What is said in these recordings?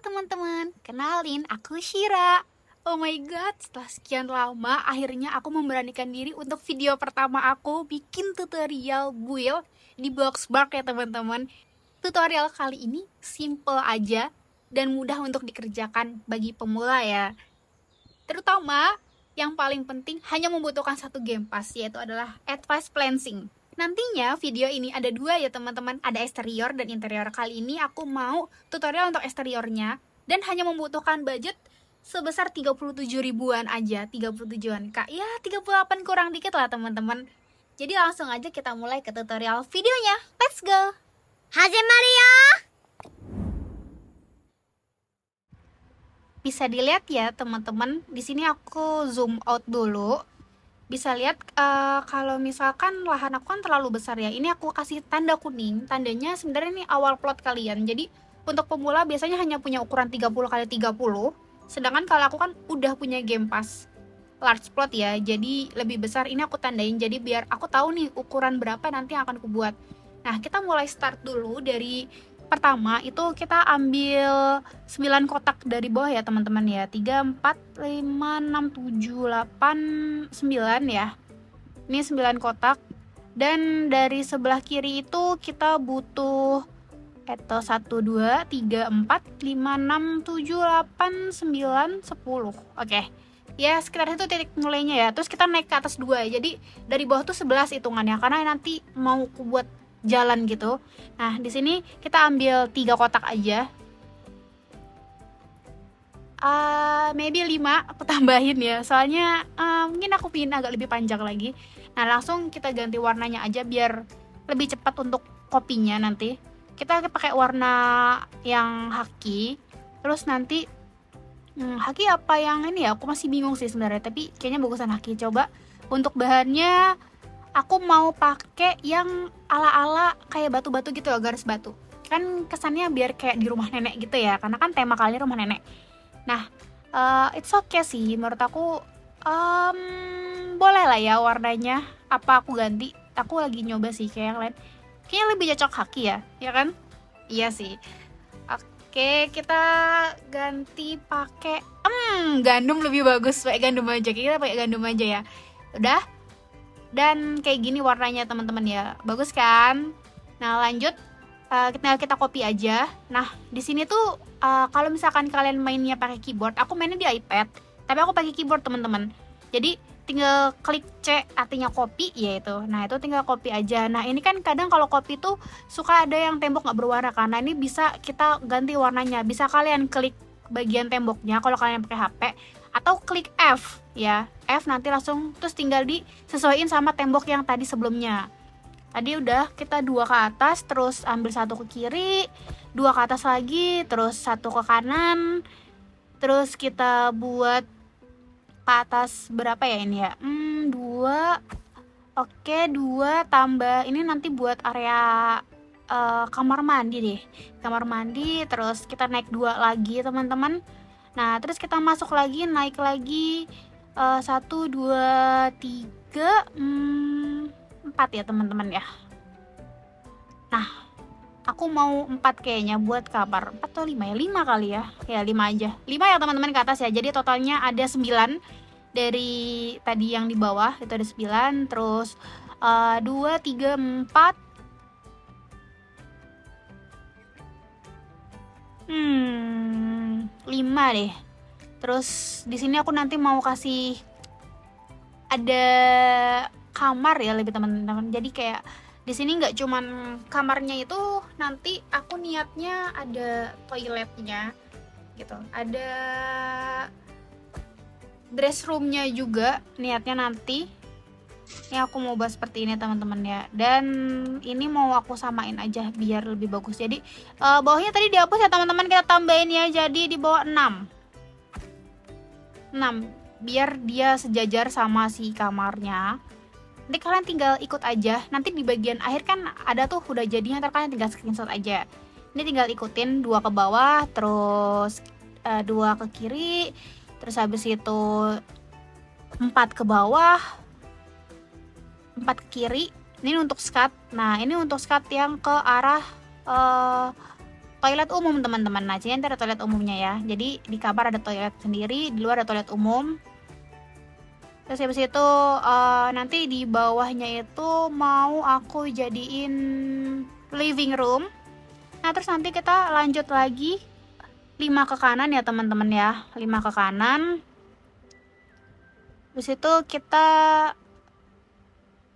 teman-teman, kenalin aku Shira. Oh my god, setelah sekian lama akhirnya aku memberanikan diri untuk video pertama aku bikin tutorial build di Bloxburg ya teman-teman. Tutorial kali ini simple aja dan mudah untuk dikerjakan bagi pemula ya. Terutama yang paling penting hanya membutuhkan satu game pass, yaitu adalah Advanced Planting. Nantinya video ini ada dua ya teman-teman, ada eksterior dan interior. Kali ini aku mau tutorial untuk eksteriornya dan hanya membutuhkan budget sebesar 37 ribuan aja, 37-an kak, ya 38 kurang dikit lah teman-teman. Jadi langsung aja kita mulai ke tutorial videonya, let's go. Hajimari ya. Bisa dilihat ya teman-teman, di sini aku zoom out dulu. Bisa lihat kalau misalkan lahan aku kan terlalu besar ya, ini aku kasih tanda kuning. Tandanya sebenarnya ini awal plot kalian. Jadi untuk pemula biasanya hanya punya ukuran 30 x 30. Sedangkan kalau aku kan udah punya game pass large plot ya, jadi lebih besar. Ini aku tandain jadi biar aku tahu nih ukuran berapa nanti yang akan aku buat. Nah, kita mulai start dulu dari pertama itu kita ambil 9 kotak dari bawah ya teman-teman ya. 3, 4, 5, 6, 7, 8, 9 ya. Ini 9 kotak. Dan dari sebelah kiri itu kita butuh 1, 2, 3, 4, 5, 6, 7, 8, 9, 10. Oke. Ya sekitar itu titik mulainya ya. Terus kita naik ke atas 2. Jadi dari bawah tuh 11 hitungannya karena nanti mau aku buat jalan gitu. Nah, di sini kita ambil 3 kotak aja. Maybe 5 aku tambahin ya. Soalnya mungkin aku pingin agak lebih panjang lagi. Nah, langsung kita ganti warnanya aja biar lebih cepat untuk kopinya nanti. Kita pakai warna yang haki. Terus nanti haki apa yang ini ya? Aku masih bingung sih sebenarnya, tapi kayaknya bagusan haki. Coba untuk bahannya aku mau pakai yang ala-ala kayak batu-batu gitu loh, garis batu. Kan kesannya biar kayak di rumah nenek gitu ya, karena kan tema kali rumah nenek. Nah, it's okay sih, menurut aku boleh lah ya warnanya. Apa aku ganti? Aku lagi nyoba sih kayak yang lain. Kayaknya lebih cocok haki ya kan? Iya sih. Oke, kita ganti pakai gandum lebih bagus, pakai gandum aja. Kita pakai gandum aja ya. Udah. Dan kayak gini warnanya teman-teman ya, bagus kan? Nah lanjut, kita copy aja. Nah di sini tuh kalau misalkan kalian mainnya pakai keyboard, aku mainnya di iPad, tapi aku pakai keyboard teman-teman. Jadi tinggal klik C artinya copy ya itu. Nah itu tinggal copy aja. Nah ini kan kadang kalau copy tuh suka ada yang tembok nggak berwarna kan. Nah ini bisa kita ganti warnanya. Bisa kalian klik bagian temboknya kalau kalian pakai HP, atau klik F ya, F nanti langsung terus tinggal disesuaiin sama tembok yang tadi sebelumnya. Tadi udah kita 2 ke atas, terus ambil 1 ke kiri, 2 ke atas lagi, terus 1 ke kanan, terus kita buat ke atas berapa ya ini ya, 2. Oke, 2 tambah ini nanti buat area kamar mandi deh, kamar mandi. Terus kita naik 2 lagi teman-teman. Nah terus kita masuk lagi, naik lagi 1, 2, 3, 4 ya teman-teman ya. Nah aku mau 4 kayaknya buat kamar. 4 atau 5 ya, 5 kali ya. Ya 5 aja, 5 ya teman-teman ke atas ya. Jadi totalnya ada 9 dari tadi yang di bawah itu ada 9. Terus 2, 3, 4, 5 deh. Terus di sini aku nanti mau kasih ada kamar ya lebih teman-teman. Jadi kayak di sini nggak cuman kamarnya itu, nanti aku niatnya ada toiletnya gitu. Ada dress roomnya juga niatnya nanti. Ini aku mau bahas seperti ini teman-teman ya. Dan ini mau aku samain aja biar lebih bagus. Jadi bawahnya tadi dihapus ya teman-teman, kita tambahin ya. Jadi di bawah 6 biar dia sejajar sama si kamarnya. Nanti kalian tinggal ikut aja. Nanti di bagian akhir kan ada tuh udah jadinya, ntar kalian tinggal screenshot aja. Ini tinggal ikutin 2 ke bawah, terus 2 ke kiri, terus habis itu 4 ke bawah, 4 ke kiri. Ini untuk skat. Nah ini untuk skat yang ke arah toilet umum teman-teman. Nah, sini ada toilet umumnya ya. Jadi di kamar ada toilet sendiri, di luar ada toilet umum. Terus habis itu nanti di bawahnya itu mau aku jadiin living room. Nah, terus nanti kita lanjut lagi 5 ke kanan ya teman-teman ya. 5 ke kanan. Habis itu kita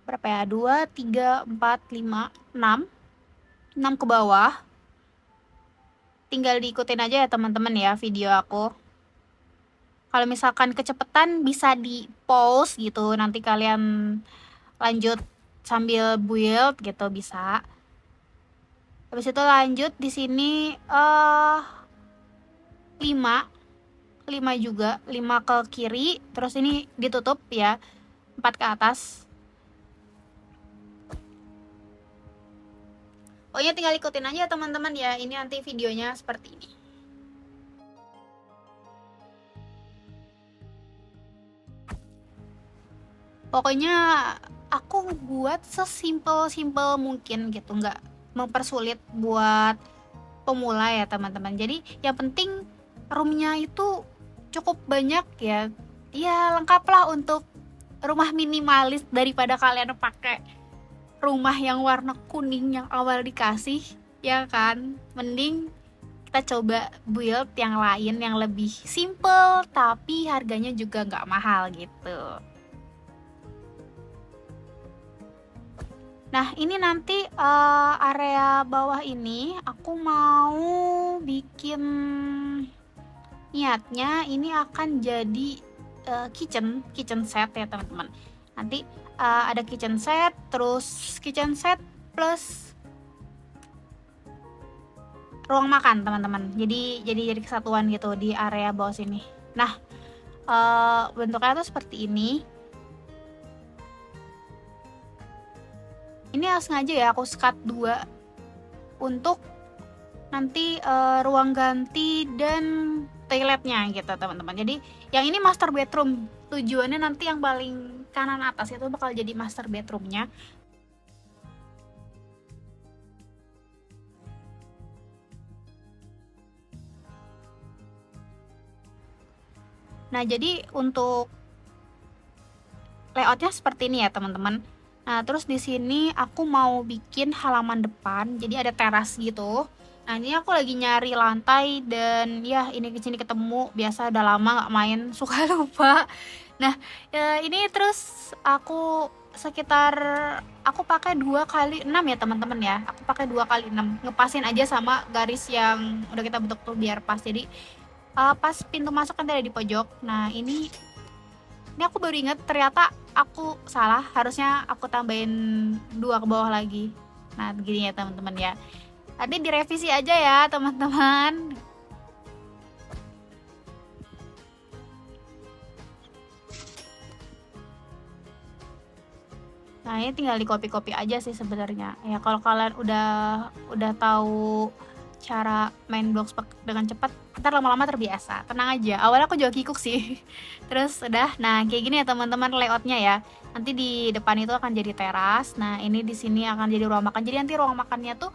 berapa ya? 2, 3, 4, 5, 6. 6 ke bawah. Tinggal diikutin aja ya teman-teman ya video aku. Kalau misalkan kecepatan bisa di pause gitu, nanti kalian lanjut sambil build gitu bisa. Habis itu lanjut di sini 5 juga, 5 ke kiri, terus ini ditutup ya, 4 ke atas. Pokoknya tinggal ikutin aja teman-teman ya, ini nanti videonya seperti ini. Pokoknya aku buat sesimpel mungkin gitu, nggak mempersulit buat pemula ya teman-teman. Jadi yang penting roomnya itu cukup banyak ya. Ya lengkap lah untuk rumah minimalis daripada kalian pakai rumah yang warna kuning yang awal dikasih, ya kan? Mending kita coba build yang lain yang lebih simple tapi harganya juga nggak mahal gitu. Nah, ini nanti area bawah ini aku mau bikin, niatnya ini akan jadi kitchen set ya teman-teman. Nanti ada kitchen set, terus kitchen set plus ruang makan teman-teman. Jadi kesatuan gitu di area bawah sini. Nah, bentuknya tuh seperti ini. Ini sengaja ya aku skat 2 untuk nanti ruang ganti dan toiletnya gitu teman-teman. Jadi yang ini master bedroom, tujuannya nanti yang paling kanan atas itu bakal jadi master bedroomnya. Nah, jadi untuk layoutnya seperti ini ya teman-teman. Nah, terus di sini aku mau bikin halaman depan, jadi ada teras gitu. Nah, ini aku lagi nyari lantai dan ya ini kesini ketemu, biasa udah lama nggak main, suka lupa. Nah, ya, ini terus aku sekitar aku pakai 2x6 ya teman-teman ya. Aku pakai 2x6, ngepasin aja sama garis yang udah kita bentuk tuh biar pas. Jadi pas pintu masuk kan ada di pojok. Nah, ini aku baru inget ternyata aku salah, harusnya aku tambahin 2 ke bawah lagi. Nah begini ya teman-teman ya, nanti direvisi aja ya teman-teman. Nah ini tinggal di copy-copy aja sih sebenarnya ya. Kalau kalian udah tahu cara main Bloxburg dengan cepat, ntar lama-lama terbiasa. Tenang aja, awalnya aku juga kikuk sih. Terus udah, nah kayak gini ya teman-teman layoutnya ya. Nanti di depan itu akan jadi teras. Nah ini di sini akan jadi ruang makan. Jadi nanti ruang makannya tuh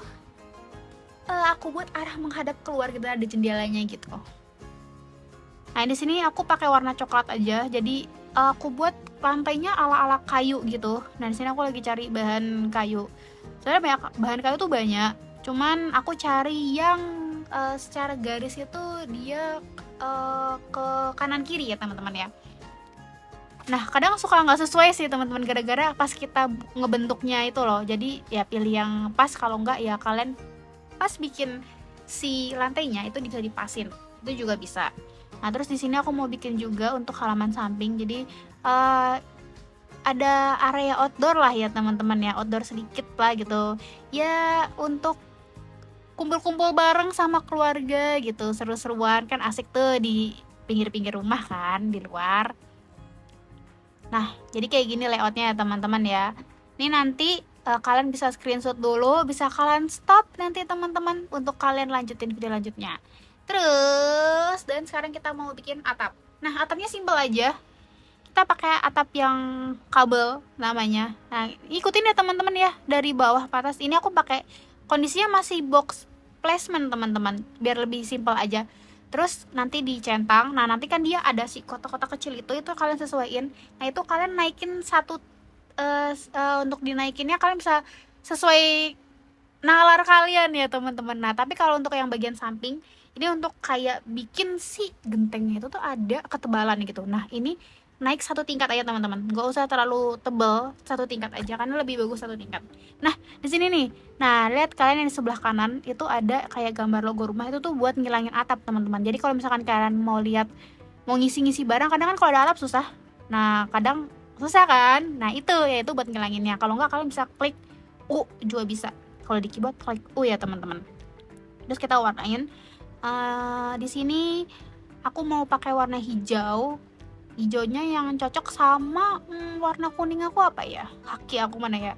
aku buat arah menghadap keluar gitu, ada jendelanya gitu. Nah di sini aku pakai warna coklat aja. Jadi aku buat lantainya ala-ala kayu gitu. Nah di sini aku lagi cari bahan kayu. Sebenarnya banyak bahan kayu tuh banyak. Cuman aku cari yang secara garis itu dia ke kanan kiri ya teman-teman ya. Nah kadang suka nggak sesuai sih teman-teman, gara-gara pas kita ngebentuknya itu loh. Jadi ya pilih yang pas, kalau nggak ya kalian pas bikin si lantainya itu bisa dipasin, itu juga bisa. Nah terus di sini aku mau bikin juga untuk halaman samping. Jadi ada area outdoor lah ya teman-teman ya, outdoor sedikit lah gitu ya, untuk kumpul-kumpul bareng sama keluarga gitu, seru-seruan kan, asik tuh di pinggir-pinggir rumah kan, di luar. Nah jadi kayak gini layoutnya ya teman-teman ya. Ini nanti kalian bisa screenshot dulu, bisa kalian stop nanti teman-teman untuk kalian lanjutin video lanjutnya. Terus dan sekarang kita mau bikin atap. Nah atapnya simple aja, kita pakai atap yang kabel namanya. Nah ikutin ya teman-teman ya, dari bawah ke atas. Ini aku pakai kondisinya masih box placement teman-teman, biar lebih simpel aja. Terus nanti dicentang. Nah nanti kan dia ada si kotak-kotak kecil itu kalian sesuaiin. Nah itu kalian naikin satu, untuk dinaikinnya kalian bisa sesuai nalar kalian ya teman-teman. Nah tapi kalau untuk yang bagian samping ini untuk kayak bikin si gentengnya itu tuh ada ketebalan gitu. Nah ini naik satu tingkat aja teman-teman, nggak usah terlalu tebel, satu tingkat aja karena lebih bagus satu tingkat. Nah di sini nih, nah lihat kalian yang di sebelah kanan itu ada kayak gambar logo rumah, itu tuh buat ngilangin atap teman-teman. Jadi kalau misalkan kalian mau lihat, mau ngisi-ngisi barang, kadang kan kalau ada atap susah, nah kadang susah kan, nah itu ya itu buat ngilanginnya. Kalau nggak kalian bisa klik U juga bisa, kalau di keyboard klik U ya teman-teman. Terus kita warnain. Di sini aku mau pakai warna hijau. Hijaunya yang cocok sama warna kuning aku apa ya, kaki aku mana ya,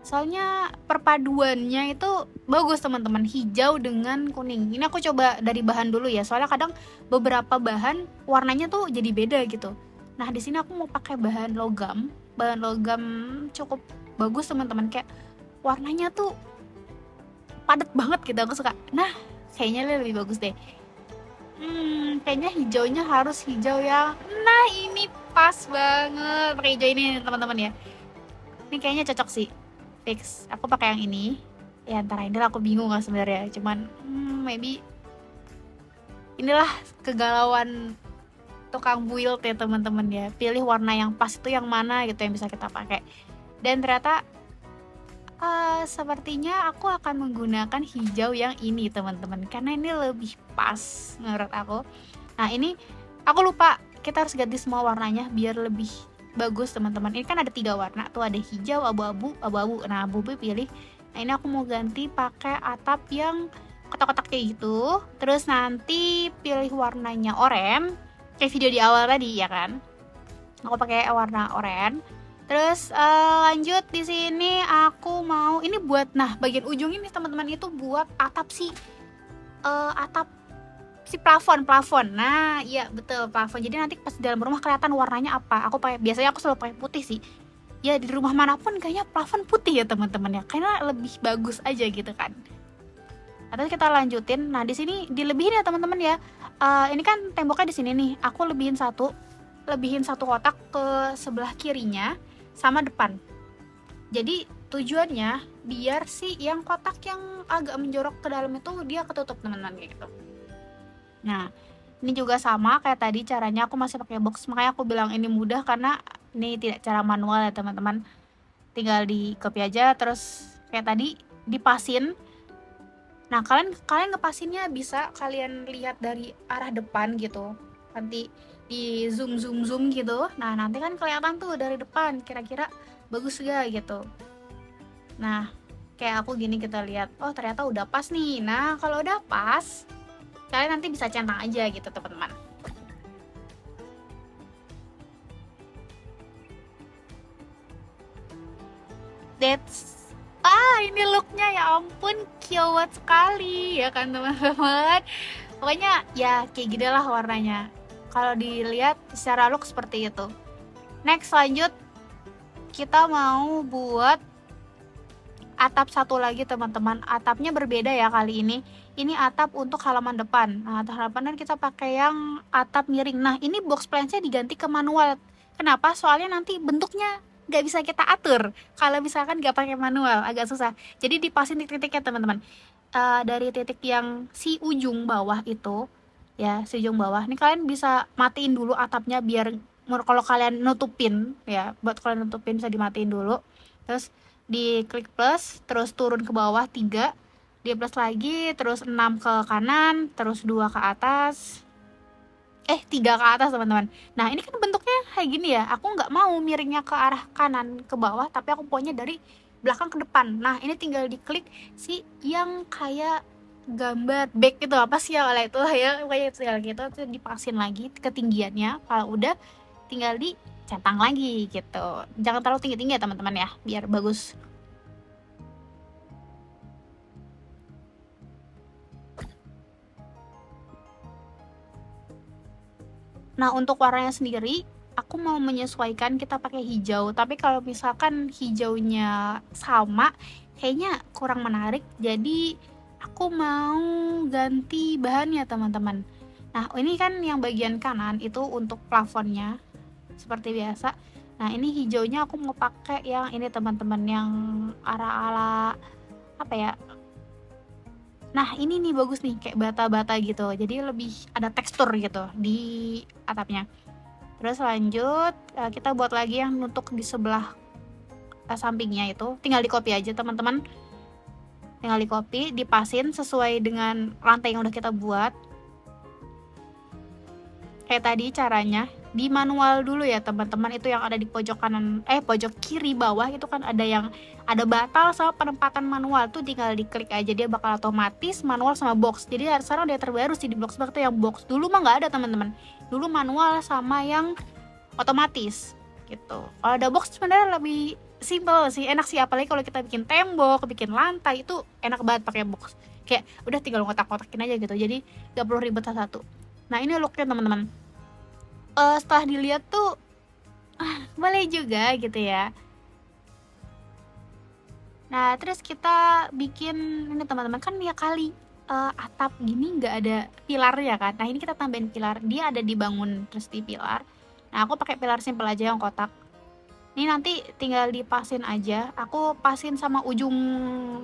soalnya perpaduannya itu bagus teman-teman, hijau dengan kuning. Ini aku coba dari bahan dulu ya, soalnya kadang beberapa bahan warnanya tuh jadi beda gitu. Nah di sini aku mau pakai bahan logam cukup bagus teman-teman, kayak warnanya tuh padat banget gitu, aku suka. Nah kayaknya lebih bagus deh. Kayaknya hijaunya harus hijau yang, nah ini pas banget pakai hijau ini teman-teman ya. Ini kayaknya cocok sih, fix. Aku pakai yang ini. Ya antara ini aku bingung lah sebenarnya. Cuman maybe inilah kegalauan tukang build ya teman-teman ya. Pilih warna yang pas itu yang mana gitu yang bisa kita pakai. Dan ternyata sepertinya aku akan menggunakan hijau yang ini teman-teman, karena ini lebih pas menurut aku. Nah ini aku lupa, kita harus ganti semua warnanya biar lebih bagus teman-teman. Ini kan ada 3 warna tuh, ada hijau, abu-abu. Nah abu-abu pilih. Nah ini aku mau ganti pakai atap yang kotak-kotak kayak gitu. Terus nanti pilih warnanya oranye kayak video di awal tadi ya kan. Aku pakai warna oranye. Terus lanjut di sini aku mau ini buat, nah bagian ujung ini teman-teman itu buat atap si plafon. Nah iya betul, plafon. Jadi nanti pas di dalam rumah kelihatan warnanya apa. Biasanya aku selalu pakai putih sih. Ya di rumah manapun kayaknya plafon putih ya teman-teman ya, karena lebih bagus aja gitu kan. Terus kita lanjutin. Nah di sini dilebihin ya teman-teman ya. Ini kan temboknya di sini nih. Aku lebihin satu kotak ke sebelah kirinya sama depan. Jadi tujuannya biar si yang kotak yang agak menjorok ke dalam itu dia ketutup teman-teman kayak gitu. Nah ini juga sama kayak tadi caranya, aku masih pakai box, makanya aku bilang ini mudah karena ini tidak cara manual ya teman-teman. Tinggal di copy aja, terus kayak tadi dipasin. Nah kalian ngepasinnya bisa kalian lihat dari arah depan gitu, nanti di zoom gitu. Nah nanti kan kelihatan tuh dari depan kira-kira bagus gak gitu. Nah kayak aku gini, kita lihat oh ternyata udah pas nih. Nah kalau udah pas kalian nanti bisa centang aja gitu teman-teman. Ini looknya ya ampun cute sekali ya kan teman-teman. Pokoknya ya kayak gini lah warnanya. Kalau dilihat secara look seperti itu. Next lanjut, kita mau buat atap satu lagi teman-teman. Atapnya berbeda ya kali ini. Ini atap untuk halaman depan. Nah atap halaman kita pakai yang atap miring. Nah ini box plans-nya diganti ke manual. Kenapa? Soalnya nanti bentuknya nggak bisa kita atur. Kalau misalkan nggak pakai manual agak susah. Jadi dipasin titik-titiknya teman-teman. Dari titik yang si ujung bawah itu ya, si ujung bawah ini kalian bisa matiin dulu atapnya biar kalau kalian nutupin ya, buat kalian nutupin bisa dimatiin dulu. Terus di klik plus, terus turun ke bawah 3, di plus lagi, terus 6 ke kanan, terus 2 ke atas, 3 ke atas teman-teman. Nah ini kan bentuknya kayak gini ya, aku nggak mau miringnya ke arah kanan ke bawah, tapi aku pokoknya dari belakang ke depan. Nah ini tinggal diklik si yang kayak gambar back itu, apa sih ya kalau itu ya, kayak segala gitu tuh dipasin lagi ketinggiannya. Kalau udah tinggal dicentang lagi gitu, jangan terlalu tinggi-tinggi ya teman-teman ya, biar bagus. Nah untuk warnanya sendiri aku mau menyesuaikan, kita pakai hijau, tapi kalau misalkan hijaunya sama kayaknya kurang menarik, jadi aku mau ganti bahannya teman-teman. Nah ini kan yang bagian kanan itu untuk plafonnya seperti biasa. Nah ini hijaunya aku mau pakai yang ini teman-teman, yang ala-ala apa ya. Nah ini nih bagus nih, kayak bata-bata gitu, jadi lebih ada tekstur gitu di atapnya. Terus lanjut kita buat lagi yang untuk di sebelah sampingnya, itu tinggal di copy aja teman-teman, tinggal di copy, dipasin sesuai dengan lantai yang udah kita buat. Kayak tadi caranya di manual dulu ya teman-teman, itu yang ada di pojok kanan pojok kiri bawah itu kan ada yang ada batal sama penempatan manual, tuh tinggal diklik aja, dia bakal otomatis manual sama box. Jadi sekarang dia terbaru sih di Bloxburg tuh yang box, dulu mah nggak ada teman-teman, dulu manual sama yang otomatis gitu. Kalau ada box sebenarnya lebih simple sih, enak sih, apalagi kalau kita bikin tembok, bikin lantai, itu enak banget pakai box, kayak udah tinggal ngotak-ngotakin aja gitu, jadi gak perlu ribet satu-satu. Nah ini looknya teman-teman. Setelah dilihat tuh boleh juga gitu ya. Nah terus kita bikin ini teman-teman, kan ya kali atap gini nggak ada pilarnya kan. Nah ini kita tambahin pilar, dia ada dibangun terus di pilar. Nah aku pakai pilar simple aja yang kotak. Ini nanti tinggal dipasin aja, aku pasin sama ujung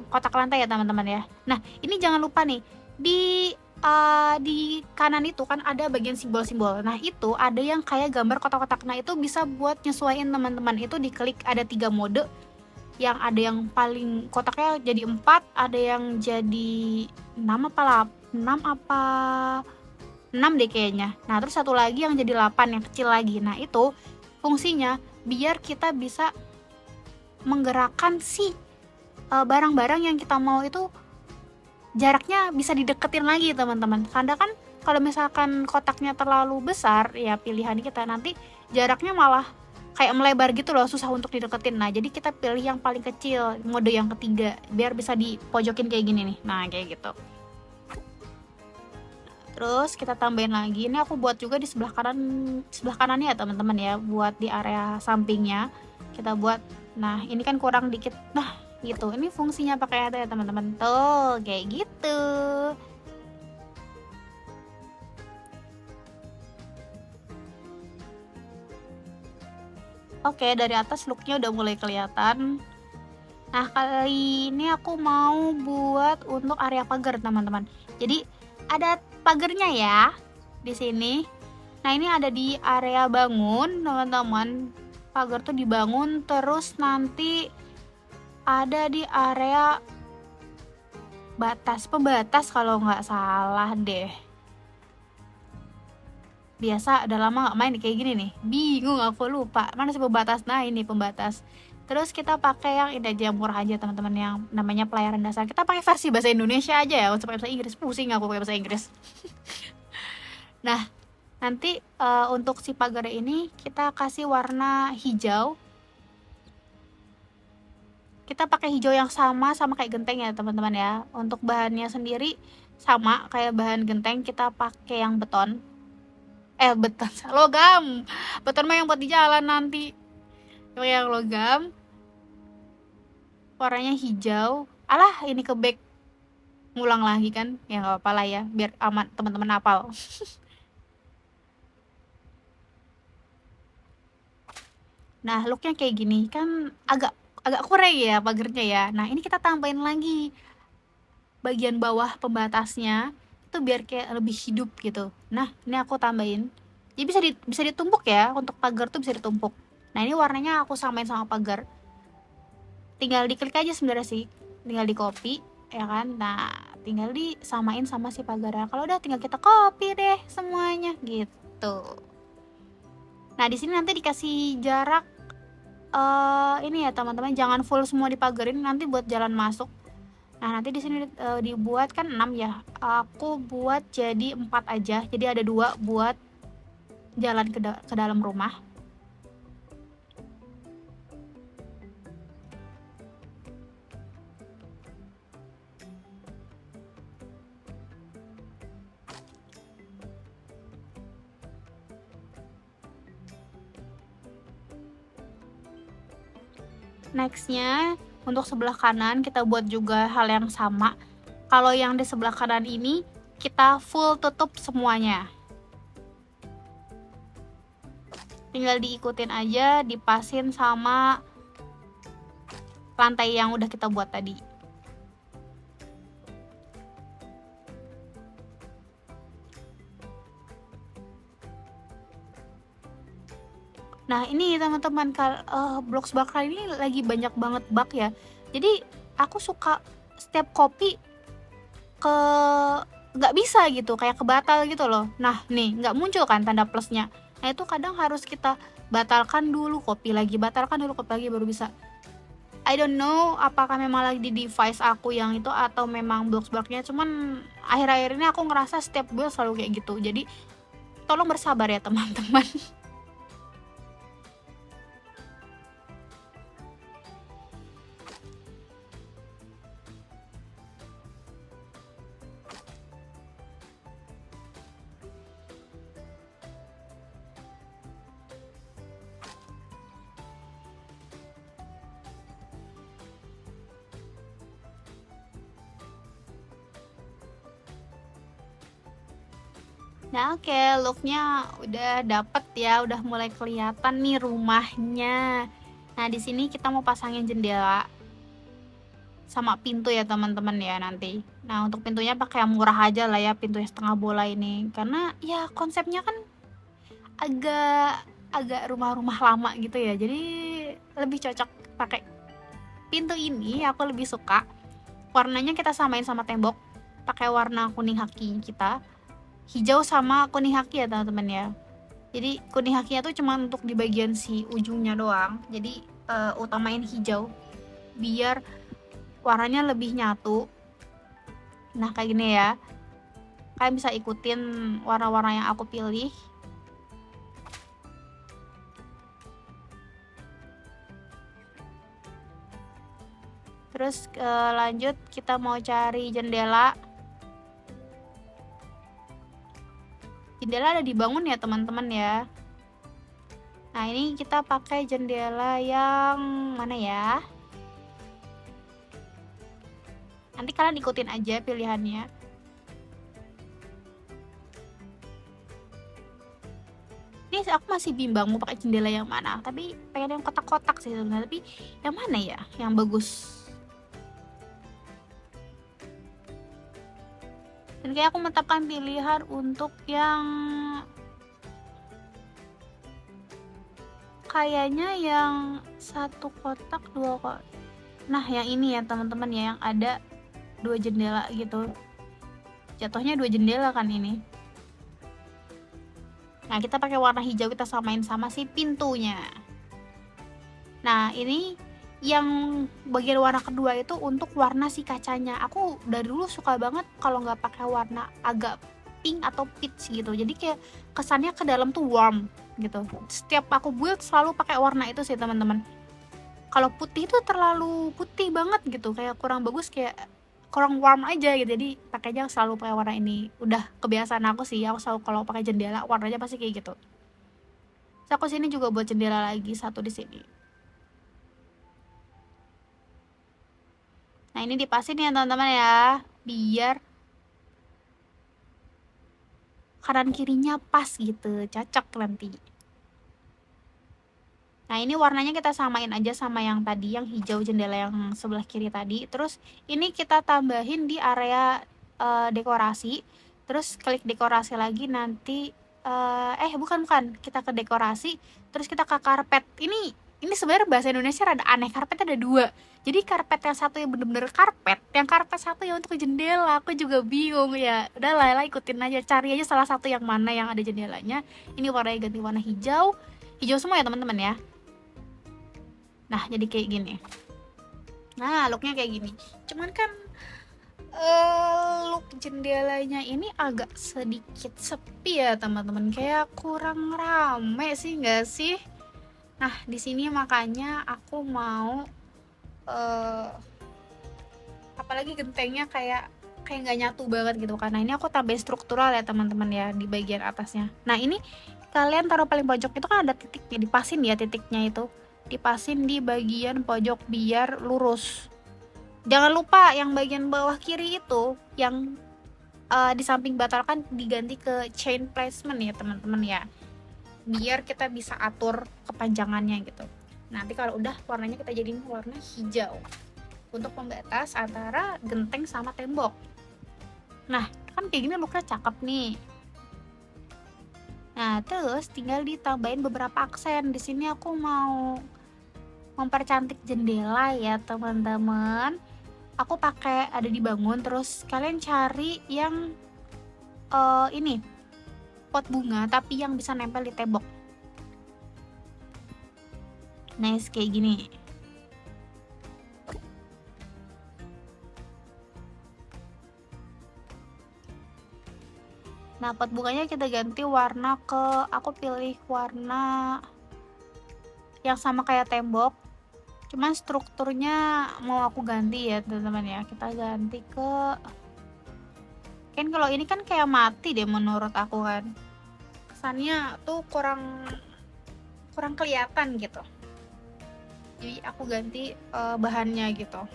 kotak lantai ya teman-teman ya. Nah ini jangan lupa nih, di kanan itu kan ada bagian simbol-simbol. Nah itu ada yang kayak gambar kotak-kotak. Nah itu bisa buat nyesuaiin teman-teman, itu diklik, ada 3 mode, yang ada yang paling kotaknya jadi 4, ada yang jadi 6 apa 6 deh kayaknya. Nah terus satu lagi yang jadi 8 yang kecil lagi. Nah itu fungsinya biar kita bisa menggerakkan si barang-barang yang kita mau itu jaraknya bisa dideketin lagi teman-teman. Karena kan kalau misalkan kotaknya terlalu besar, ya pilihan kita nanti jaraknya malah kayak melebar gitu loh, susah untuk dideketin. Nah jadi kita pilih yang paling kecil, mode yang ketiga, biar bisa dipojokin kayak gini nih. Nah kayak gitu. Terus kita tambahin lagi, ini aku buat juga di sebelah kanannya ya teman-teman ya, buat di area sampingnya kita buat. Nah ini kan kurang dikit, nah gitu, ini fungsinya pakai ada ya teman-teman, tuh kayak gitu. Oke, dari atas looknya udah mulai kelihatan. Nah kali ini aku mau buat untuk area pagar teman-teman, jadi ada pagarnya ya di sini. Nah ini ada di area bangun teman-teman, pagar tuh dibangun, terus nanti ada di area pembatas kalau nggak salah deh. Biasa udah lama nggak main kayak gini nih, bingung aku, lupa mana sih pembatas. Nah ini pembatas. Terus kita pakai yang ini aja, yang murah aja teman-teman, yang namanya pelayaran dasar. Kita pakai versi bahasa Indonesia aja ya, untuk bahasa Inggris pusing aku pakai bahasa Inggris. Nah nanti untuk si pagar ini kita kasih warna hijau. Kita pakai hijau yang sama kayak genteng ya teman-teman ya. Untuk bahannya sendiri sama kayak bahan genteng, kita pakai yang beton, logam. Beton mah yang buat di jalan nanti. Yang logam, warnanya hijau. Alah ini ke back, ngulang lagi kan, ya nggak apa-apa lah ya, biar aman teman-teman hafal. Nah looknya kayak gini kan, agak kurang ya pagernya ya. Nah ini kita tambahin lagi bagian bawah pembatasnya itu biar kayak lebih hidup gitu. Nah ini aku tambahin, jadi bisa ditumpuk ya, untuk pagar tuh bisa ditumpuk. Nah ini warnanya aku samain sama pagar, tinggal diklik aja sebenarnya sih, tinggal di copy ya kan. Nah tinggal disamain sama si pagarnya, kalau udah tinggal kita copy deh semuanya gitu. Nah di sini nanti dikasih jarak ini ya teman-teman, jangan full semua dipagarin, nanti buat jalan masuk. Nah nanti di sini dibuat kan 6 ya, aku buat jadi 4 aja, jadi ada 2 buat jalan ke dalam rumah. Nextnya untuk sebelah kanan kita buat juga hal yang sama, Kalau yang di sebelah kanan ini kita full tutup semuanya. Tinggal diikutin aja, dipasin sama lantai yang udah kita buat tadi. Nah ini teman-teman, Bloxburg kali ini lagi banyak banget bug ya. Jadi aku suka setiap copy ke nggak bisa gitu, kayak kebatal gitu loh. Nah nih nggak muncul kan tanda plusnya. Nah itu kadang harus kita batalkan dulu, copy lagi, batalkan dulu, copy lagi baru bisa. I don't know apakah memang lagi di device aku yang itu atau memang Bloxburg-nya, cuman akhir-akhir ini aku ngerasa setiap build selalu kayak gitu. Jadi tolong bersabar ya teman-teman. Nah oke, looknya udah dapet ya, udah mulai kelihatan nih rumahnya. Nah di sini kita mau pasangin jendela sama pintu ya teman-teman ya nanti. Nah untuk pintunya pakai yang murah aja lah ya, pintu yang setengah bola ini, karena ya konsepnya kan agak rumah-rumah lama gitu ya, jadi lebih cocok pakai pintu ini. Aku lebih suka warnanya kita samain sama tembok, pakai warna kuning haki kita, hijau sama kuning haki ya teman-teman ya. Jadi kuning hakinya tuh cuma untuk di bagian si ujungnya doang, jadi utamain hijau biar warnanya lebih nyatu. Nah kayak gini ya, kalian bisa ikutin warna-warna yang aku pilih. Terus lanjut kita mau cari jendela. Jendela ada dibangun ya teman-teman ya. Nah ini kita pakai jendela yang mana ya? Nanti kalian ikutin aja pilihannya. Ini aku masih bimbang mau pakai jendela yang mana, tapi pengen yang kotak-kotak sih sebenarnya. Tapi yang mana ya yang bagus? Dan kayak aku menetapkan pilihan untuk yang kayaknya yang satu kotak dua kotak. Nah yang ini ya teman-teman ya, yang ada dua jendela gitu. Jatuhnya dua jendela kan ini. Nah kita pakai warna hijau, kita samain sama si pintunya. Nah ini yang bagian warna kedua itu untuk warna si kacanya. Aku dari dulu suka banget kalau nggak pakai warna agak pink atau peach gitu, jadi kayak kesannya ke dalam tuh warm gitu. Setiap aku build selalu pakai warna itu sih teman-teman. Kalau putih itu terlalu putih banget gitu, kayak kurang bagus, kayak kurang warm aja gitu. Jadi pakainya selalu pakai warna ini. Udah kebiasaan aku sih, aku selalu kalau pakai jendela warnanya pasti kayak gitu. Terus aku sini juga buat jendela lagi satu di sini. Nah ini dipasin ya teman-teman ya, biar kanan kirinya pas gitu, cocok nanti. Nah ini warnanya kita samain aja sama yang tadi, yang hijau jendela yang sebelah kiri tadi. Terus ini kita tambahin di area dekorasi. Terus klik dekorasi lagi nanti, bukan, kita ke dekorasi, terus kita ke karpet. Ini sebenarnya bahasa Indonesia rada aneh, karpet ada dua. Jadi karpet yang satu yang bener-bener karpet, yang karpet satu yang untuk jendela. Aku juga bingung ya. Udah lah, ikutin aja, cari aja salah satu yang mana yang ada jendelanya. Ini warnanya ganti warna hijau, hijau semua ya teman-teman ya. Nah jadi kayak gini. Nah looknya kayak gini. Cuman kan look jendelanya ini agak sedikit sepi ya teman-teman, kayak kurang rame sih, nggak sih? Nah di sini makanya aku mau apalagi gentengnya kayak nggak nyatu banget gitu. Karena ini aku tambah struktural ya teman-teman ya di bagian atasnya. Nah ini kalian taruh paling pojok itu kan ada titiknya, dipasin ya titiknya itu, dipasin di bagian pojok biar lurus. Jangan lupa yang bagian bawah kiri itu yang di samping batalkan diganti ke chain placement ya teman-teman ya, biar kita bisa atur kepanjangannya gitu. Nanti kalau udah warnanya kita jadiin warna hijau untuk pembatas antara genteng sama tembok. Nah kan kayak gini looknya cakep nih. Nah terus tinggal ditambahin beberapa aksen. Di sini aku mau mempercantik jendela ya teman-teman. Aku pakai ada di bangun, terus kalian cari yang ini pot bunga tapi yang bisa nempel di tembok. Nice kayak gini. Nah pot bunganya kita ganti warna ke, aku pilih warna yang sama kayak tembok, cuman strukturnya mau aku ganti ya teman-teman ya. Kita ganti ke, kan kalau ini kan kayak mati deh menurut aku kan, kesannya tuh kurang kelihatan gitu. Jadi aku ganti bahannya gitu,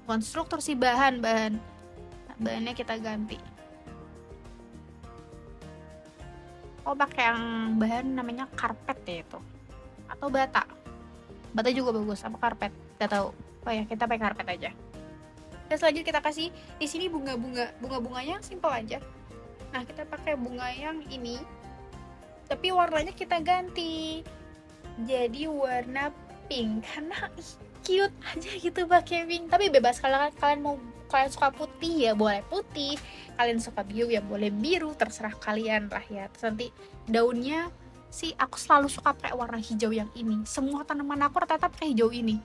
bukan struktur sih, bahannya kita ganti. Oh pakai yang bahan namanya karpet ya itu, atau bata juga bagus, apa karpet gak tahu. Oh ya kita pakai karpet aja. Dan selanjutnya kita kasih di sini bunganya simple aja. Nah kita pakai bunga yang ini, tapi warnanya kita ganti jadi warna pink karena cute aja gitu pakai pink. Tapi bebas, kalau kalian suka putih ya boleh putih, kalian suka biru ya boleh biru, terserah kalian lah ya. Terus nanti daunnya sih aku selalu suka pakai warna hijau yang ini. Semua tanaman aku rata-rata pakai hijau ini.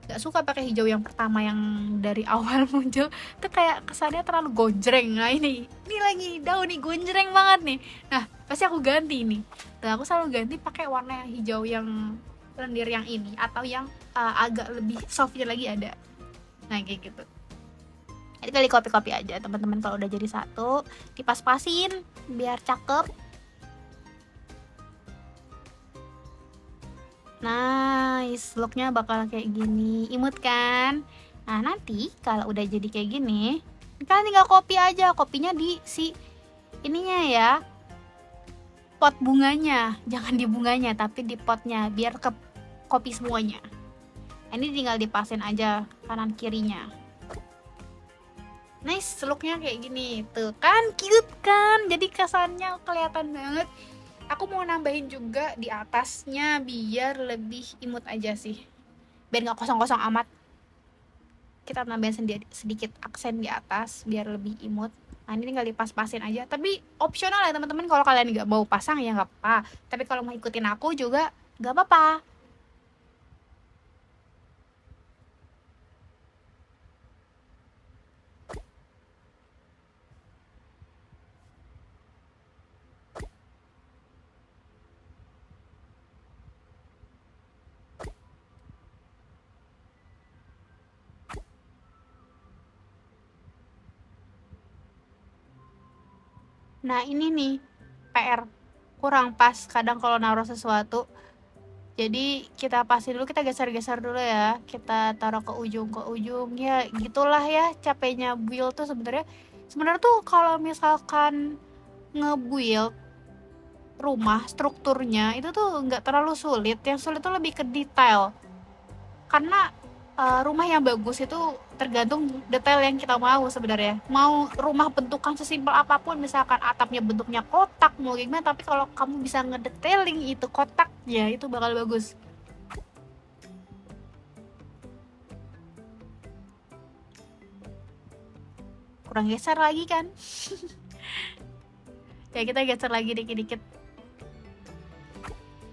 Gak suka pakai hijau yang pertama yang dari awal muncul tuh kayak kesannya terlalu gonjreng. Nah ini lagi daun nih gonjreng banget nih. Nah pasti aku ganti ini. Dan aku selalu ganti pakai warna yang hijau yang lendir yang ini, atau yang agak lebih softnya lagi ada. Nah kayak gitu. Jadi kali copy aja teman-teman. Kalau udah jadi satu dipas-pasin biar cakep. Nice, looknya bakal kayak gini, imut kan? Nah nanti kalau udah jadi kayak gini, kalian tinggal copy aja, kopinya di si ininya ya, pot bunganya, jangan di bunganya tapi di potnya, biar ke copy semuanya. Ini tinggal dipasin aja kanan kirinya. Nice, looknya kayak gini, tuh kan cute kan? Jadi kesannya kelihatan banget. Aku mau nambahin juga di atasnya biar lebih imut aja sih, biar nggak kosong-kosong amat. Kita nambahin sedikit aksen di atas biar lebih imut. Nah ini tinggal dipas-pasin aja, tapi opsional ya teman-teman. Kalau kalian nggak mau pasang ya nggak apa, tapi kalau mau ikutin aku juga nggak apa-apa. Nah ini nih PR kurang pas kadang kalau naruh sesuatu. Jadi kita pasin dulu, kita geser-geser dulu ya. Kita taruh ke ujung ya, gitulah ya capeknya build tuh sebenarnya. Sebenarnya tuh kalau misalkan nge-build rumah, strukturnya itu tuh nggak terlalu sulit. Yang sulit tuh lebih ke detail. Karena rumah yang bagus itu tergantung detail yang kita mau sebenarnya. Mau rumah bentukan sesimpel apapun, misalkan atapnya bentuknya kotak mau gimana, tapi kalau kamu bisa ngedetailing itu kotaknya, itu bakal bagus. Kurang geser lagi kan? Ya kita geser lagi dikit-dikit.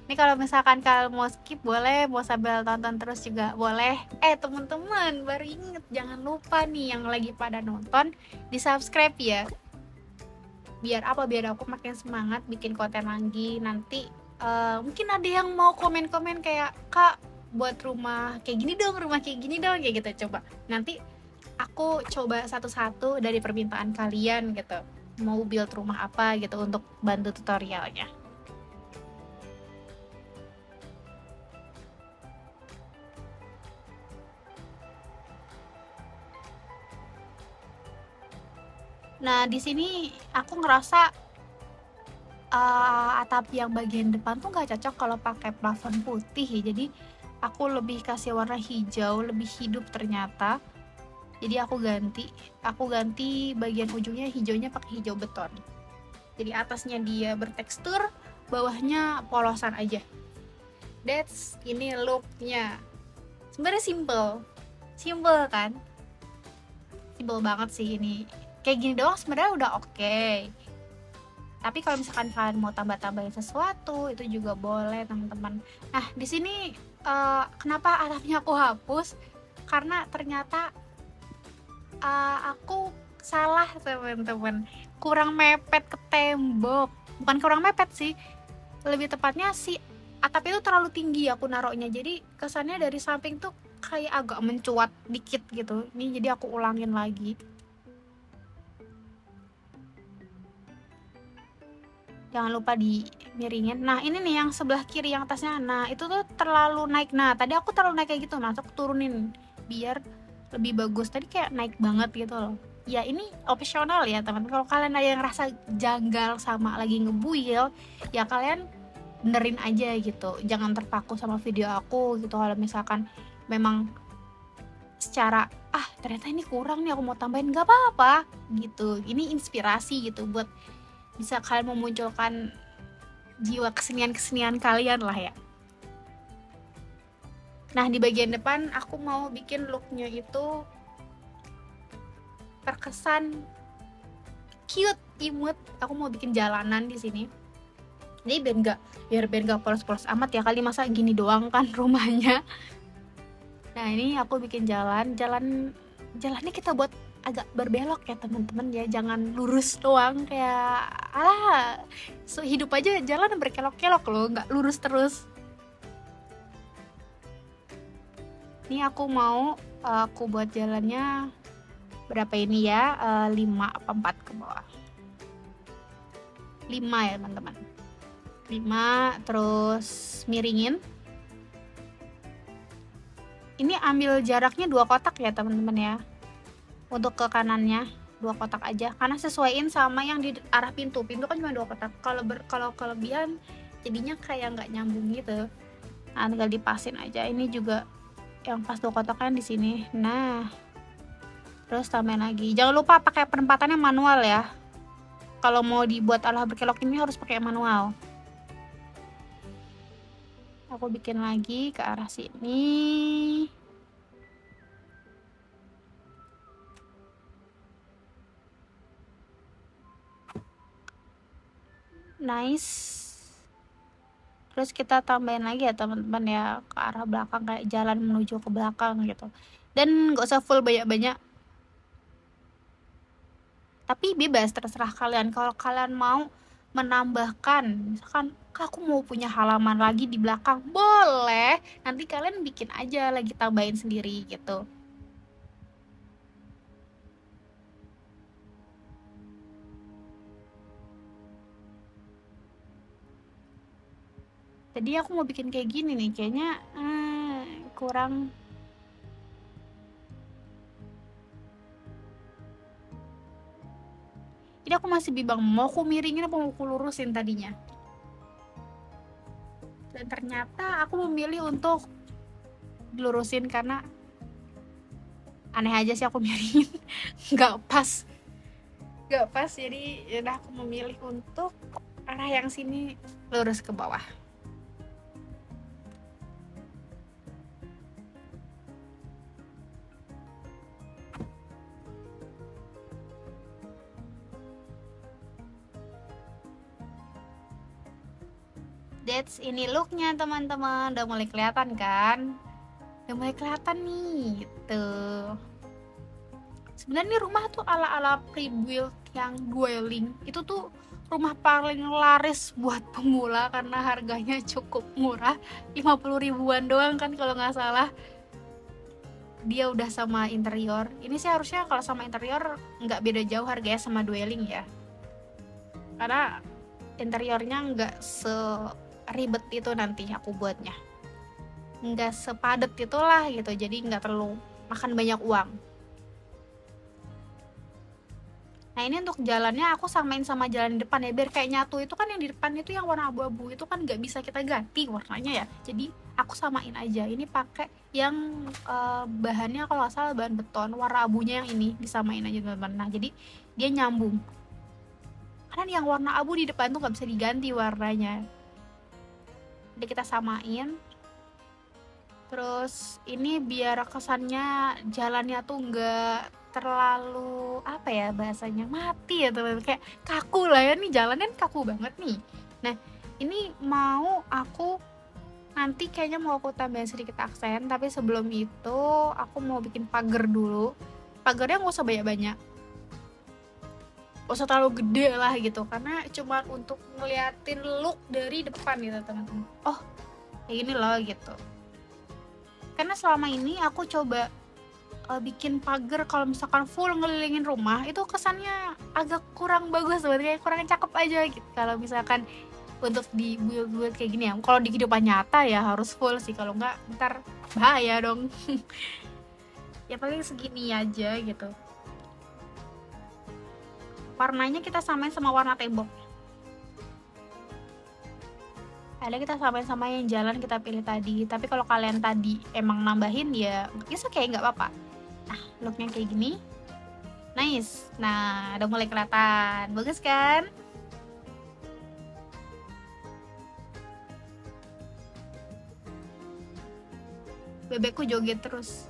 Ini kalau misalkan kalian mau skip boleh, mau sambil tonton terus juga boleh. Teman-teman, baru inget, jangan lupa nih yang lagi pada nonton di subscribe ya. Biar apa? Biar aku makin semangat bikin konten lagi. Nanti mungkin ada yang mau komen-komen kayak, Kak buat rumah kayak gini dong, kayak gitu. Coba nanti aku coba satu-satu dari permintaan kalian gitu, mau build rumah apa gitu untuk bantu tutorialnya. Nah di sini aku ngerasa atap yang bagian depan tuh nggak cocok kalau pakai plafon putih ya. Jadi aku lebih kasih warna hijau, lebih hidup ternyata. Jadi aku ganti bagian ujungnya hijaunya pakai hijau beton. Jadi atasnya dia bertekstur, bawahnya polosan aja. Ini looknya. Sebenarnya simple kan? Simple banget sih ini. Kayak gini doang sebenarnya udah oke. Tapi kalau misalkan kalian mau tambah-tambahin sesuatu, itu juga boleh teman-teman. Nah di sini kenapa atapnya aku hapus? Karena ternyata aku salah teman-teman, kurang mepet ke tembok. Bukan kurang mepet sih, lebih tepatnya si atap itu terlalu tinggi aku naruhnya, jadi kesannya dari samping tuh kayak agak mencuat dikit gitu. Ini jadi aku ulangin lagi. Jangan lupa dimiringin. Nah ini nih yang sebelah kiri yang atasnya, nah itu tuh terlalu naik. Nah tadi aku terlalu naik kayak gitu, nah aku turunin biar lebih bagus. Tadi kayak naik banget gitu loh. Ya ini opsional ya teman. Kalau kalian ada yang rasa janggal sama lagi ngebuil, ya kalian benerin aja gitu. Jangan terpaku sama video aku gitu. Kalau misalkan memang secara ternyata ini kurang nih, aku mau tambahin, gak apa-apa gitu. Ini inspirasi gitu buat bisa kalian memunculkan jiwa kesenian kalian lah ya. Nah di bagian depan aku mau bikin looknya itu terkesan cute, imut. Aku mau bikin jalanan di sini. Jadi biar nggak polos-polos amat ya, kali masa gini doang kan rumahnya. Nah ini aku bikin jalannya kita buat agak berbelok ya teman-teman ya, jangan lurus doang kayak hidup aja jalan berkelok-kelok loh, nggak lurus terus. Ini aku mau aku buat jalannya berapa ini ya, 5 apa 4 ke bawah, 5 ya teman-teman, 5 terus miringin. Ini ambil jaraknya 2 kotak ya teman-teman ya, untuk ke kanannya 2 kotak aja, karena sesuaiin sama yang di arah pintu kan cuma 2 kotak. Kalau kelebihan jadinya kayak nggak nyambung gitu. Nah tinggal dipasin aja. Ini juga yang pas 2 kotak kan di sini. Nah terus tambahin lagi, jangan lupa pakai penempatannya manual ya. Kalau mau dibuat ala berkelok ini harus pakai manual. Aku bikin lagi ke arah sini. Nice. Terus kita tambahin lagi ya teman-teman ya, ke arah belakang, kayak jalan menuju ke belakang gitu. Dan nggak usah full banyak-banyak, tapi bebas, terserah kalian. Kalau kalian mau menambahkan, misalkan aku mau punya halaman lagi di belakang, boleh, nanti kalian bikin aja lagi, tambahin sendiri gitu. Jadi aku mau bikin kayak gini nih, kayaknya kurang. Ini aku masih bimbang, mau aku miringin apa mau aku lurusin tadinya. Dan ternyata aku memilih untuk dilurusin karena aneh aja sih aku miringin. Nggak pas. Jadi yaudah aku memilih untuk arah yang sini lurus ke bawah. Ini looknya teman-teman, udah mulai kelihatan kan? Udah mulai kelihatan nih gitu. Sebenarnya rumah tuh ala-ala pre-built yang dwelling itu tuh rumah paling laris buat pemula karena harganya cukup murah, 50 ribuan doang kan kalau nggak salah. Dia udah sama interior. Ini sih harusnya kalau sama interior nggak beda jauh harganya sama dwelling ya, karena interiornya nggak seribet itu nanti aku buatnya, nggak sepadet itulah gitu, jadi nggak terlalu makan banyak uang. Nah ini untuk jalannya aku samain sama jalan di depan ya, biar kayak nyatu. Itu kan yang di depan itu yang warna abu-abu itu kan nggak bisa kita ganti warnanya ya, jadi aku samain aja. Ini pakai yang bahannya kalau nggak salah bahan beton, warna abunya yang ini disamain aja teman-teman. Nah jadi dia nyambung, karena yang warna abu di depan tuh nggak bisa diganti warnanya. Jadi kita samain. Terus ini biar kesannya jalannya tuh nggak terlalu apa ya bahasanya, mati ya teman, kayak kaku lah ya, nih jalan kan kaku banget nih. Nah ini mau aku nanti kayaknya mau aku tambahin sedikit aksen, tapi sebelum itu aku mau bikin pagar dulu. Pagarnya nggak usah banyak-banyak, nggak usah terlalu gede lah gitu, karena cuma untuk ngeliatin look dari depan gitu teman-teman. Oh kayak gini loh gitu. Karena selama ini aku coba bikin pagar kalau misalkan full ngelilingin rumah itu kesannya agak kurang bagus banget, kayak kurang cakep aja gitu. Kalau misalkan untuk dibuat kayak gini ya, kalau di kehidupan nyata ya harus full sih, kalau nggak ntar bahaya dong. Ya paling segini aja gitu. Warnanya kita samain sama warna tembok. Ada kita samain sama yang jalan kita pilih tadi. Tapi kalau kalian tadi emang nambahin ya bisa kayak nggak apa-apa. Nah looknya kayak gini, nice. Nah udah mulai kelihatan, bagus kan? Bebekku joget terus.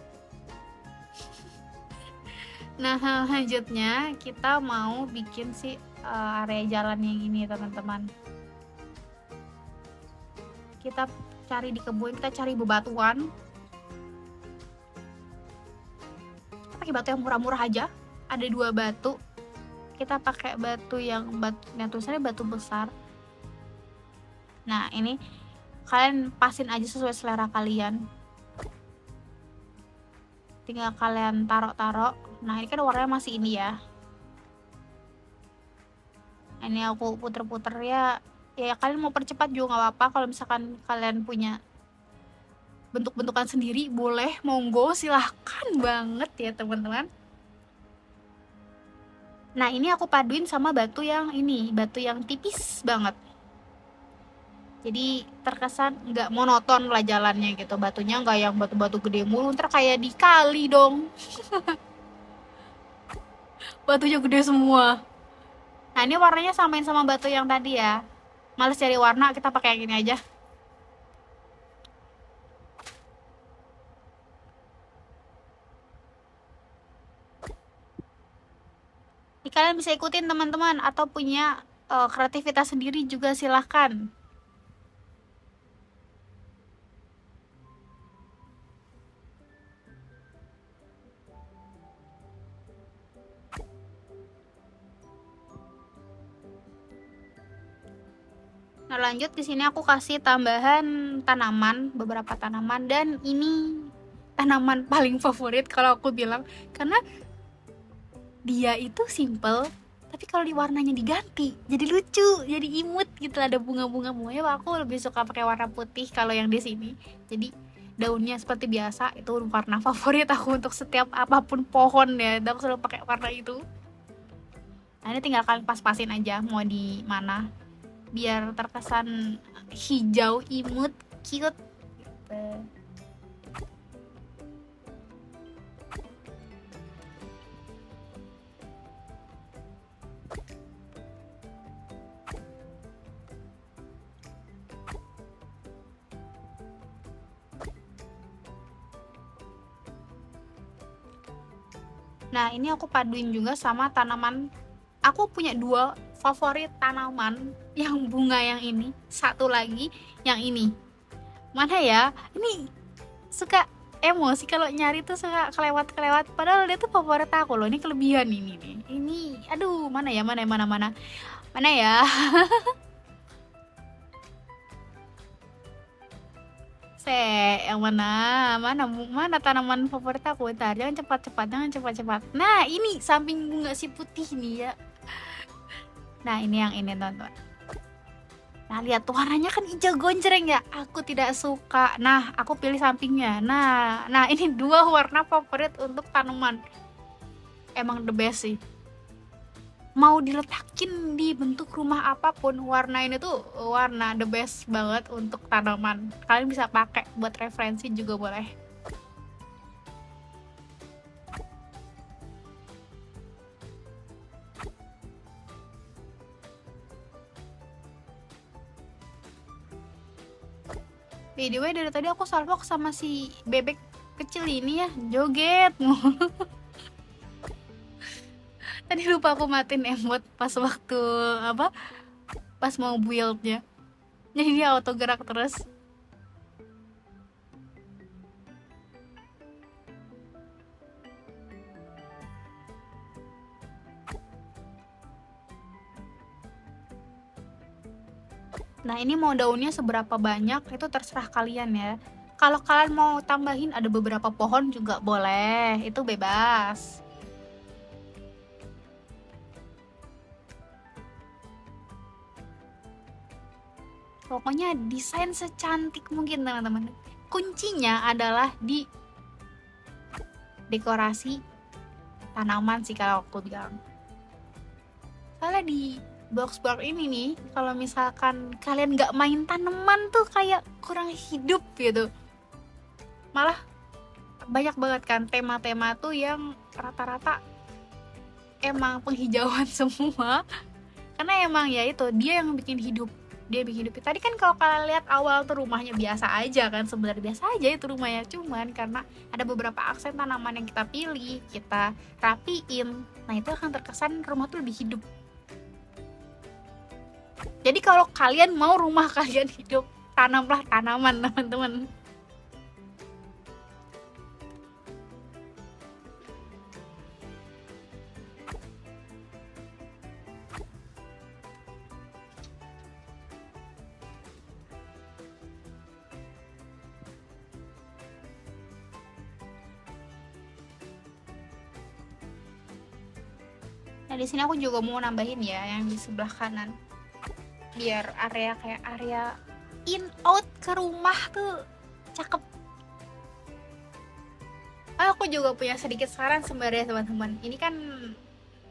Nah selanjutnya kita mau bikin si area jalan yang gini teman-teman. Kita cari di kebun, kita cari bebatuan. Kita pakai batu yang murah-murah aja. Ada 2 batu. Kita pakai batu yang tulisannya batu besar. Nah ini kalian pasin aja sesuai selera kalian. Tinggal kalian taruh-taruh. Nah ini kan warnanya masih ini ya. Ini aku puter-puter ya. Ya kalian mau percepat juga nggak apa-apa. Kalau misalkan kalian punya bentuk-bentukan sendiri boleh, monggo, silahkan banget ya teman-teman. Nah ini aku paduin sama batu yang ini, batu yang tipis banget, jadi terkesan nggak monoton lah jalannya gitu. Batunya nggak yang batu-batu gede mulu, ntar kayak di kali dong. Batunya gede semua. Nah ini warnanya samain sama batu yang tadi ya. Males cari warna, kita pakai yang ini aja. Ini kalian bisa ikutin teman-teman, atau punya kreativitas sendiri juga silahkan. Nah lanjut, di sini aku kasih tambahan tanaman, beberapa tanaman, dan ini tanaman paling favorit kalau aku bilang, karena dia itu simple, tapi kalau warnanya diganti jadi lucu, jadi imut gitu, ada bunga-bunga ya. Aku lebih suka pakai warna putih kalau yang di sini. Jadi daunnya seperti biasa, itu warna favorit aku untuk setiap apapun pohon ya, aku selalu pakai warna itu. Nah ini tinggal kalian pas-pasin aja mau di mana biar terkesan hijau imut cute gitu. Nah ini aku paduin juga sama tanaman. Aku punya 2 favorit tanaman, yang bunga yang ini, satu lagi yang ini. Mana ya? Ini suka emosi kalau nyari tuh, suka kelewat-kelewat. Padahal dia tuh favorit aku loh. Ini kelebihan ini nih. Ini, aduh, mana ya? Mana ya? Yang mana tanaman favorit aku? Bentar, jangan cepat-cepat. Nah, ini samping bunga si putih nih ya. Nah, ini yang ini teman-teman. Nah, lihat tuh warnanya kan hijau gonjreng ya. Aku tidak suka. Nah, aku pilih sampingnya. Nah, ini 2 warna favorit untuk tanaman. Emang the best sih. mau diletakin di bentuk rumah apapun, warna ini tuh warna the best banget untuk tanaman. Kalian bisa pakai buat referensi juga boleh. By the way, dari tadi aku salvok sama si bebek kecil ini ya, joget mulu. Tadi lupa aku matiin emot pas waktu apa? Pas mau buildnya. Jadi dia auto gerak terus. Nah, ini mau daunnya seberapa banyak itu terserah kalian ya. Kalau kalian mau tambahin ada beberapa pohon juga boleh, itu bebas. Pokoknya desain secantik mungkin teman-teman. Kuncinya adalah di dekorasi tanaman sih kalau aku bilang. Soalnya di box ini nih, kalau misalkan kalian nggak main tanaman tuh kayak kurang hidup gitu. Malah banyak banget kan tema-tema tuh yang rata-rata emang penghijauan semua. Karena emang ya itu dia yang bikin hidup. Dia bikin hidup. Tadi kan kalau kalian lihat awal tuh rumahnya biasa aja kan, sebenarnya biasa aja itu rumahnya, cuman karena ada beberapa aksen tanaman yang kita pilih, kita rapiin, nah itu akan terkesan rumah tuh lebih hidup. Jadi kalau kalian mau rumah kalian hidup, tanamlah tanaman teman-teman. Nah di sini aku juga mau nambahin ya yang di sebelah kanan, biar area kayak area in out ke rumah tuh cakep. Aku juga punya sedikit saran sebenarnya teman-teman. Ini kan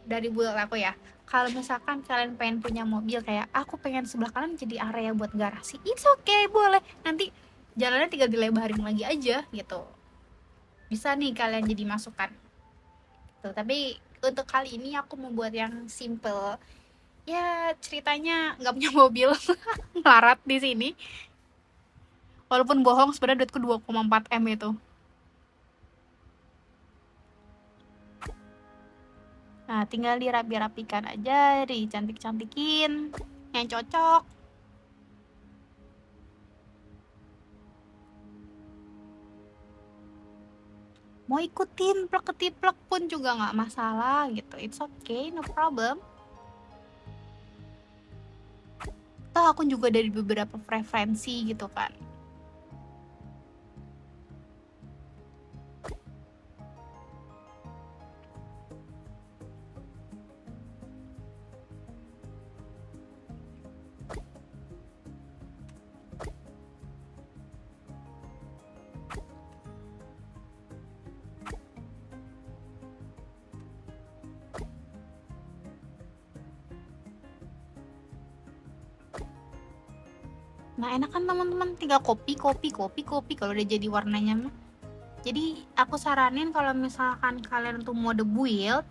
dari buat aku ya. Kalau misalkan kalian pengen punya mobil kayak aku pengen sebelah kanan jadi area buat garasi, it's okay, boleh. Nanti jalannya tinggal dilebarin lagi aja gitu. Bisa nih kalian jadi masukan. Tuh, tapi untuk kali ini aku membuat yang simple. Ya ceritanya nggak punya mobil, ngelarat di sini. Walaupun bohong sebenarnya duitku 2,4 M itu. Nah, tinggal dirapi-rapikan aja, dicantik-cantikin yang cocok. Mau ikutin plek-ketiplek pun juga nggak masalah gitu. It's okay, no problem. Toh aku juga dari beberapa preferensi gitu kan. Nah, enak kan teman-teman, tinggal kopi kalau udah jadi warnanya mah. Jadi aku saranin kalau misalkan kalian tuh mode build,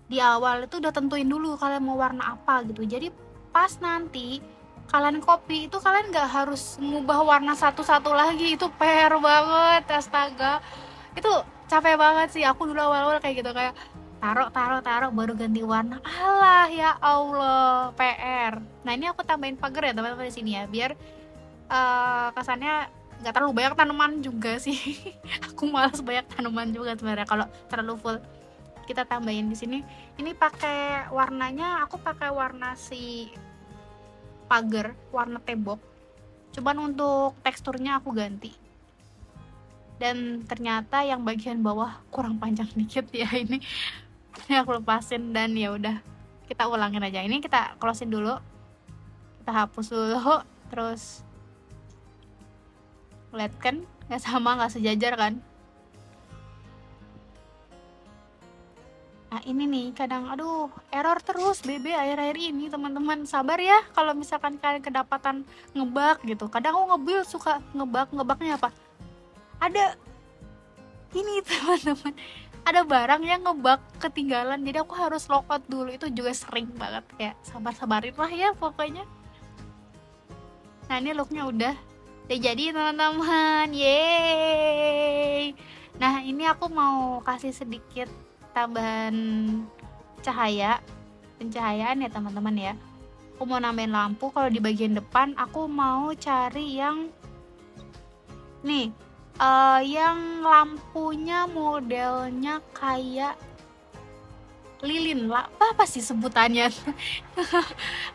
di awal itu udah tentuin dulu kalian mau warna apa gitu. Jadi pas nanti kalian kopi itu kalian nggak harus ngubah warna satu-satu lagi, itu PR banget, astaga. Itu capek banget sih, aku dulu awal-awal kayak gitu, kayak taruh baru ganti warna, alah ya Allah, PR. Nah ini aku tambahin pagar ya teman-teman di sini ya, biar kesannya nggak terlalu banyak tanaman juga sih. Aku malas banyak tanaman juga sebenarnya kalau terlalu full. Kita tambahin di sini. Ini pakai warnanya, aku pakai warna si pagar, warna tembok. Cuman untuk teksturnya aku ganti. Dan ternyata yang bagian bawah kurang panjang dikit ya ini. Ini aku lepasin dan ya udah. Kita ulangin aja. Ini kita closein dulu. Kita hapus dulu, terus lihat kan nggak sama, nggak sejajar kan. Nah ini nih kadang aduh error terus BB akhir-akhir ini teman-teman, sabar ya kalau misalkan kalian kedapatan ngebug gitu. Kadang aku nge-build suka ngebugnya apa? Ada ini teman-teman, ada barang yang ngebug ketinggalan, jadi aku harus logout dulu. Itu juga sering banget, kayak sabar-sabarin lah ya pokoknya. Nah ini looknya udah jadi teman-teman, yeay. Nah ini aku mau kasih sedikit tambahan cahaya, pencahayaan ya teman-teman ya. Aku mau nambahin lampu. Kalau di bagian depan aku mau cari yang nih, yang lampunya modelnya kayak lilin lah, apa sih sebutannya?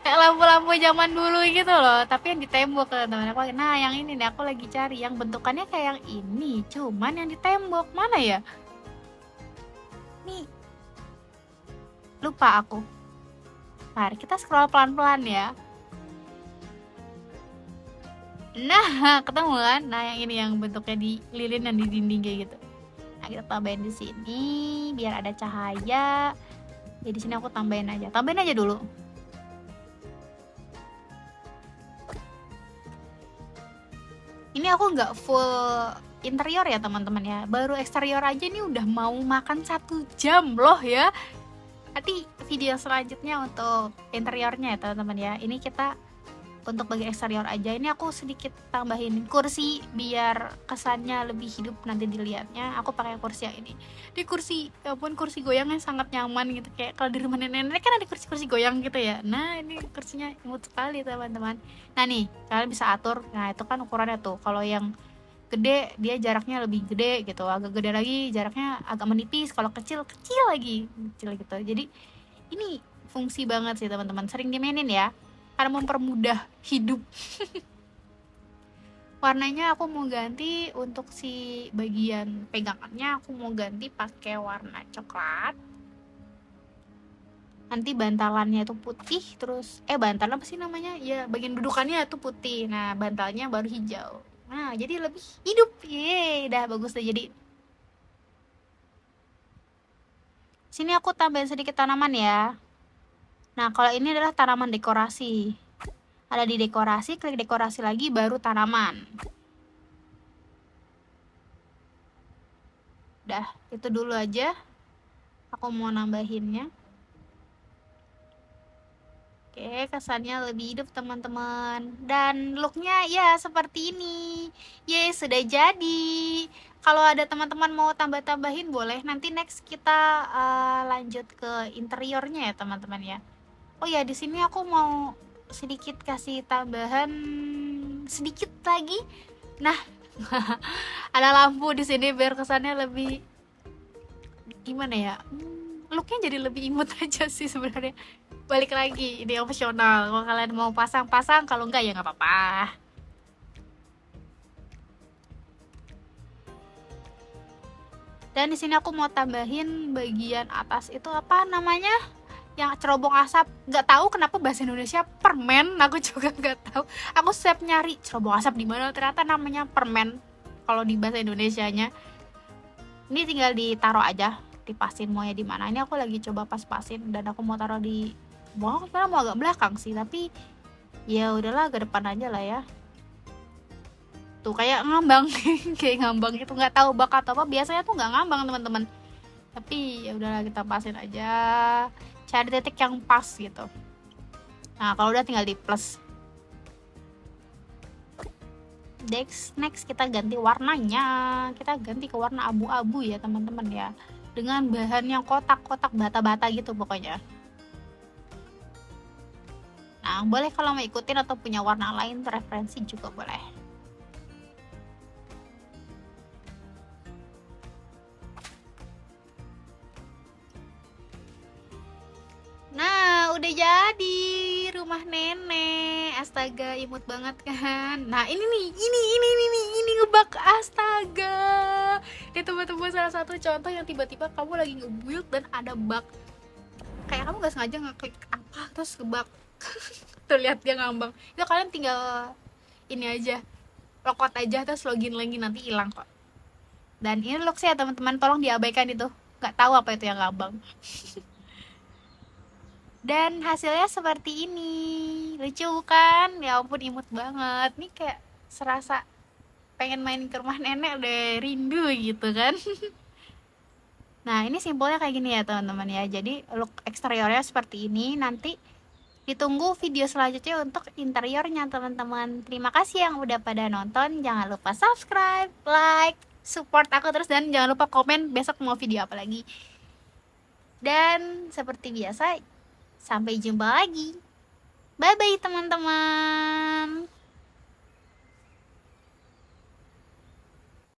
Kayak lampu-lampu zaman dulu gitu loh, tapi yang di tembok teman-teman aku. Nah yang ini nih aku lagi cari yang bentukannya kayak yang ini, cuman yang di tembok. Mana ya? Nih, lupa aku. Mari kita scroll pelan-pelan ya. Nah ketemu kan? Nah yang ini yang bentuknya di lilin dan di dinding kayak gitu. Nah kita tambahin di sini biar ada cahaya. Ya di sini aku tambahin aja dulu. Ini aku nggak full interior ya teman-teman ya, baru eksterior aja nih udah mau makan 1 jam loh ya. Nanti video selanjutnya untuk interiornya ya teman-teman ya. Ini kita untuk bagian eksterior aja. Ini aku sedikit tambahin kursi biar kesannya lebih hidup nanti dilihatnya. Aku pakai kursi yang ini. Di kursi, ya ampun, kursi goyangnya sangat nyaman gitu. Kayak kalau di rumah nenek-nenek kan ada kursi-kursi goyang gitu ya. Nah ini kursinya imut sekali teman-teman. Nah nih kalian bisa atur. Nah itu kan ukurannya tuh. Kalau yang gede dia jaraknya lebih gede gitu, agak gede lagi jaraknya agak menipis. Kalau kecil lagi kecil gitu. Jadi ini fungsi banget sih teman-teman, sering dimainin ya karena mempermudah hidup. Warnanya aku mau ganti untuk si bagian pegangannya, aku mau ganti pakai warna coklat. Nanti bantalannya itu putih, terus bantalan apa sih namanya ya, bagian dudukannya itu putih, nah bantalnya baru hijau. Nah jadi lebih hidup. Yeay, udah bagus deh. Jadi sini aku tambahin sedikit tanaman ya. Nah kalau ini adalah tanaman dekorasi, ada di dekorasi, klik dekorasi lagi baru tanaman. Udah itu dulu aja aku mau nambahinnya. Oke, kesannya lebih hidup teman-teman. Dan looknya ya seperti ini. Yeay, sudah jadi. Kalau ada teman-teman mau tambah-tambahin boleh. Nanti next kita lanjut ke interiornya ya teman-teman ya. Oh ya, di sini aku mau sedikit kasih tambahan sedikit lagi. Nah, ada lampu di sini biar kesannya lebih gimana ya? Looknya jadi lebih imut aja sih sebenarnya. Balik lagi ini opsional. Kalau kalian mau pasang-pasang, kalau enggak ya nggak apa-apa. Dan di sini aku mau tambahin bagian atas itu apa namanya? Yang cerobong asap. Nggak tahu kenapa bahasa Indonesia permen. Aku juga nggak tahu. Aku siap nyari cerobong asap di mana, ternyata namanya permen kalau di bahasa Indonesianya. Ini tinggal ditaruh aja, dipasin maunya di mana. Ini aku lagi coba pas-pasin dan aku mau taruh di bawah. Sebenarnya mau agak belakang sih, tapi ya udahlah agak depan aja lah ya. Tuh kayak ngambang. Kayak ngambang itu, nggak tahu bak atau apa, biasanya tuh nggak ngambang teman-teman, tapi ya udahlah kita pasin aja, cari titik yang pas gitu. Nah kalau udah tinggal di plus. Next kita ganti warnanya, kita ganti ke warna abu-abu ya teman-teman ya, dengan bahan yang kotak-kotak bata-bata gitu pokoknya. Nah boleh kalau mau ikutin atau punya warna lain referensi juga boleh. Nah udah jadi rumah nenek. Astaga imut banget kan. Nah ini nih, ini ngebug. Astaga, ini teman-teman salah satu contoh yang tiba-tiba kamu lagi nge-build dan ada bug. Kayak kamu gak sengaja ngeklik apa terus ngebug. Tuh lihat dia ngambang. Itu kalian tinggal ini aja, logout aja terus login lagi, nanti hilang kok. Dan ini look ya teman-teman, tolong diabaikan itu. nggak tahu apa itu yang ngambang. Dan hasilnya seperti ini, lucu kan? Ya ampun, imut banget nih, kayak serasa pengen main ke rumah nenek, udah rindu gitu kan. Nah, ini simpelnya kayak gini ya teman-teman ya. Jadi look eksteriornya seperti ini. Nanti ditunggu video selanjutnya untuk interiornya teman-teman. Terima kasih yang udah pada nonton. Jangan lupa subscribe, like, support aku terus, dan jangan lupa komen besok mau video apa lagi. Dan seperti biasa, sampai jumpa lagi. Bye bye teman-teman.